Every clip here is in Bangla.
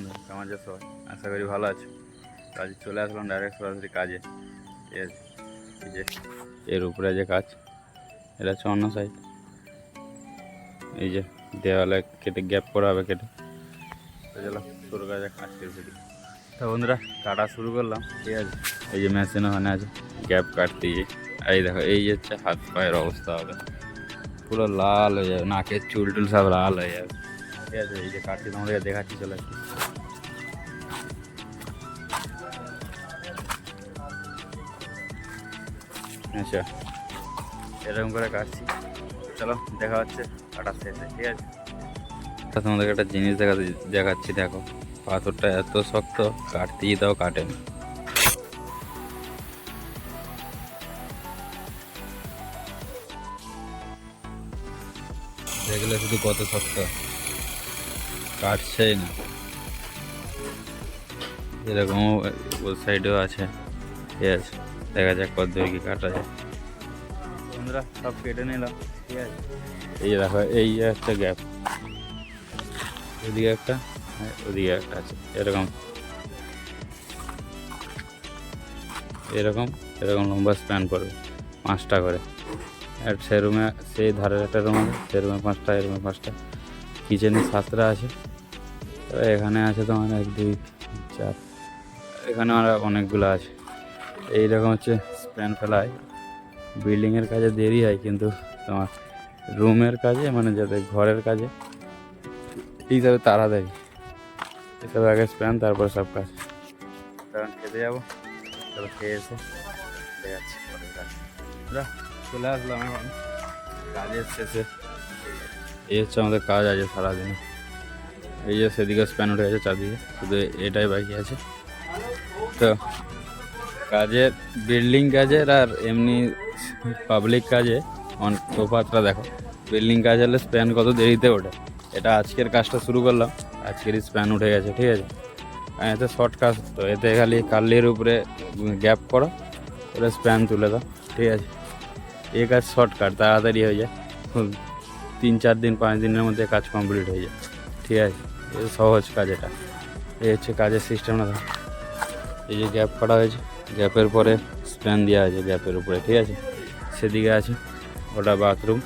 বন্ধু, কেমন আছে সবাই? আশা করি ভালো আছে। কাজে চলে আসলাম ডাইরেক্ট সরাসরি কাজে। এর এই যে এর উপরে যে কাজ, এটা হচ্ছে অন্য সাইড। এই যে দেওয়ালে কেটে গ্যাপ করা হবে কেটে। তো চলো শুরু করা যাক আজকের ভিডিও। তো বন্ধুরা কাটা শুরু করলাম, ঠিক আছে। এই যে মেশিন ওখানে আছে, গ্যাপ কাটতে গিয়ে এই দেখো এই যে হচ্ছে হাত পায়ের অবস্থা হবে, পুরো লাল হয়ে যাবে, নাকের চুল টুল সব লাল হয়ে যাবে, ঠিক আছে। এই যে কাটছি তোমাদেরকে দেখাচ্ছি, চলে আসছি। আচ্ছা এরকম করে কাটছি, চলো দেখা হচ্ছে কাটার শেষে, ঠিক আছে। তা তোমাদেরকে একটা জিনিস দেখাচ্ছি, দেখো পাথরটা এত শক্ত, কাটতেই দাও কাটে না। দেখলে শুধু কত শক্ত, কাটছেই না। এরকম ওই সাইডেও আছে, ঠিক আছে। দেখা যাক কত দূর কি কাটা যায়। বন্ধুরা সব কেটে নিলাম, ঠিক আছে। এই যে দেখো এই যে একটা গ্যাপ, এদিকে একটা ওদিকে একটা আছে, এরকম এরকম এরকম লম্বা স্প্যান পড়বে 5টা করে। আর সে রুমে, সেই ধারের একটা রুম আছে, সে রুমে 5টা, এই রুমে 5টা। কিচেনে 7টা আছে। তো এখানে আছে তোমার 1 2 4, এখানে আর অনেকগুলো আছে। এইরকম হচ্ছে স্প্যান ফেলা হয়। বিল্ডিংয়ের কাজে দেরি হয়, কিন্তু তোমার রুমের কাজে, মানে যাদের ঘরের কাজে এইভাবে তাড়াতাড়ি। এসব আগে স্প্যান, তারপর সব কাজ। কারণ খেতে যাবো, চলো খেয়ে এসে দেখাচ্ছি পরের কাজ। চলে আসলাম এখন কাজের শেষে। এই হচ্ছে আমাদের কাজ আছে সারাদিনে। এই যে সেদিকে স্প্যান উঠে গেছে চারদিকে, শুধু এটাই বাকি আছে। তো কাজের, বিল্ডিং কাজের আর এমনি পাবলিক কাজে তফাৎটা দেখো। বিল্ডিং কাজ হলে স্প্যান কত দেরিতে ওঠে, এটা আজকের কাজটা শুরু করলাম, আজকেরই স্প্যান উঠে গেছে, ঠিক আছে। এতে শর্ট কাজ, তো এতে খালি কার্লির উপরে গ্যাপ করো, ওটা স্প্যান তুলে দাও, ঠিক আছে। এই কাজ শর্টকাট, তাড়াতাড়ি হয়ে যায়। 3 4 দিন 5 দিনের মধ্যে কাজ কমপ্লিট হয়ে যায়, ঠিক আছে। এই সহজ কাজ এটা। এই হচ্ছে কাজের সিস্টেমটা। এই যে গ্যাপ করা হয়েছে, গ্যাপের পরে স্প্যান দেওয়া হয়েছে গ্যাপের উপরে, ঠিক আছে। সেদিকে আছে ওটা বাথরুম,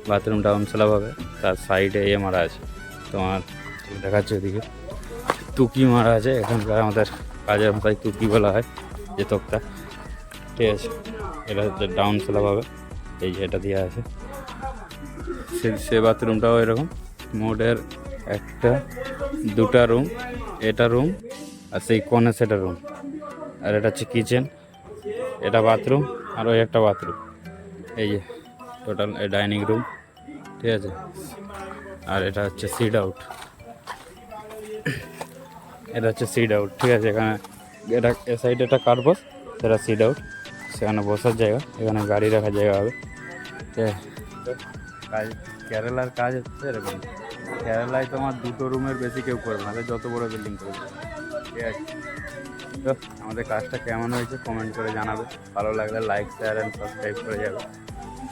বাথরুম ডাউন স্ল্যাব হবে। তার সাইডে মারা আছে তোমার, দেখাচ্ছে ওদিকে তুকি মারা আছে। এখানকার আমাদের কাজের মাথায় তুকি বলা হয়, যে তক্তা, ঠিক আছে। এটা হচ্ছে ডাউন স্ল্যাব হবে, এই যে এটা দেওয়া আছে। সে বাথরুমটাও এরকম, মোটের 1টা 2টা রুম, এটা রুম আর সেই কোণে সেটা রুম। আর এটা হচ্ছে কিচেন, এটা বাথরুম, আর ওই একটা বাথরুম। এই যে টোটাল ডাইনিং রুম, ঠিক আছে। আর এটা হচ্ছে সিট আউট, এটা হচ্ছে সিট আউট, ঠিক আছে। এখানে এটা এ সাইডে একটা কার্বস, সেটা সিট আউট, সেখানে বসার জায়গা, এখানে গাড়ি রাখার জায়গা হবে, ঠিক আছে। কাজ কেরালার কাজ হচ্ছে এরকম। কেরালায় তোমার 2টো রুমের বেশি কেউ করবে না, যত বড় বিল্ডিং করবে, ঠিক আছে। তো আমাদের কাজটা কেমন হয়েছে কমেন্ট করে জানাবে, ভালো লাগলে লাইক শেয়ার অ্যান্ড সাবস্ক্রাইব করে যাবে।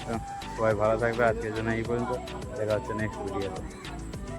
তো সবাই ভালো থাকবে, আজকের জন্য এই পর্যন্ত, দেখা হচ্ছে নেক্সট ভিডিওতে।